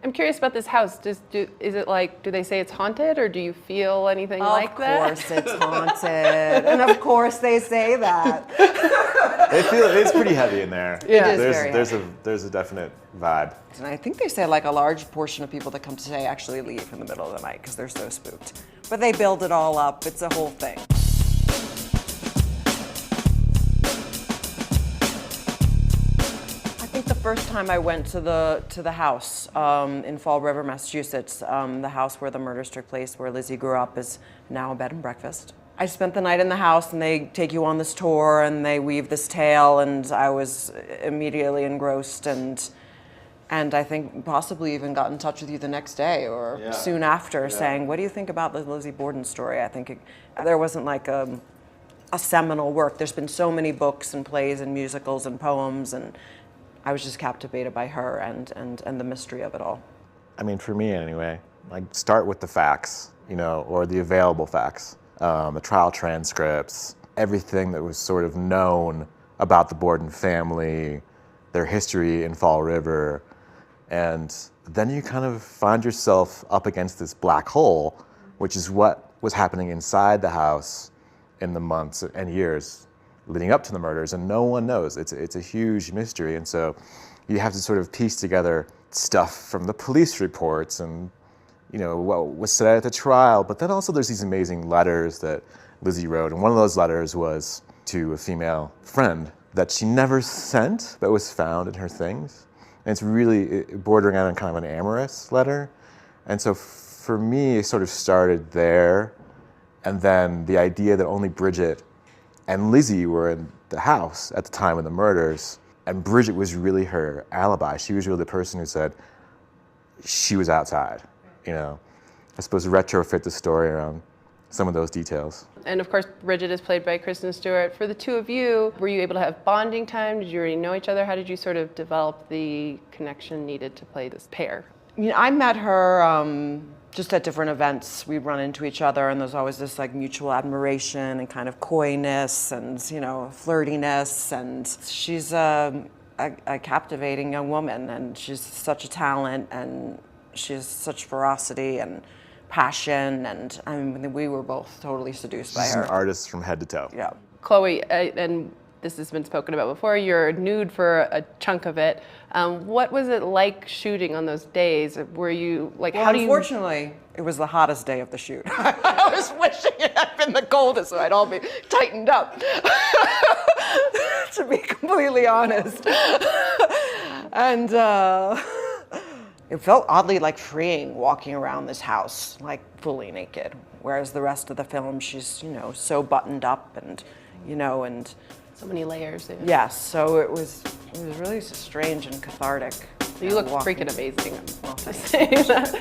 I'm curious about this house. Is it like, do they say it's haunted, or do you feel anything like that? Of course it's haunted. And of course they say that. They feel it's pretty heavy in there. Yeah. It is very There's a definite vibe. And I think they say like a large portion of people that come to stay actually leave in the middle of the night because they're so spooked. But they build it all up. It's a whole thing. I think the first time I went to the house in Fall River, Massachusetts, the house where the murders took place, where Lizzie grew up, is now a bed and breakfast. I spent the night in the house, and they take you on this tour, and they weave this tale, and I was immediately engrossed, and I think possibly even got in touch with you the next day or soon after, saying, "What do you think about the Lizzie Borden story?" I think there wasn't like a seminal work. There's been so many books and plays and musicals and poems, and I was just captivated by her and the mystery of it all. I mean, for me anyway, like start with the facts, or the available facts, the trial transcripts, everything that was sort of known about the Borden family, their history in Fall River, and then you kind of find yourself up against this black hole, which is what was happening inside the house in the months and years leading up to the murders, and no one knows. It's a huge mystery, and so you have to sort of piece together stuff from the police reports and what was said at the trial, but then also there's these amazing letters that Lizzie wrote, and one of those letters was to a female friend that she never sent, but was found in her things. And it's really bordering on kind of an amorous letter. And so for me, it sort of started there, and then the idea that only Bridget and Lizzie were in the house at the time of the murders, and Bridget was really her alibi. She was really the person who said she was outside, I suppose retrofit the story around some of those details. And of course, Bridget is played by Kristen Stewart. For the two of you, were you able to have bonding time? Did you already know each other? How did you sort of develop the connection needed to play this pair? I met her just at different events. We'd run into each other, and there's always this like mutual admiration and kind of coyness and flirtiness. And she's a captivating young woman, and she's such a talent, and she has such ferocity and passion, and I mean, we were both totally seduced by her. She's an artist from head to toe. Yeah. Chloe, and this has been spoken about before, you're nude for a chunk of it. What was it like shooting on those days? Were you, like, how do you... Unfortunately, it was the hottest day of the shoot. I was wishing it had been the coldest so I'd all be tightened up, to be completely honest. And it felt oddly like freeing walking around this house, like fully naked. Whereas the rest of the film, she's, so buttoned up and, and so many layers. Yeah. Yes, so it was really strange and cathartic. You look freaking amazing. I'll say that.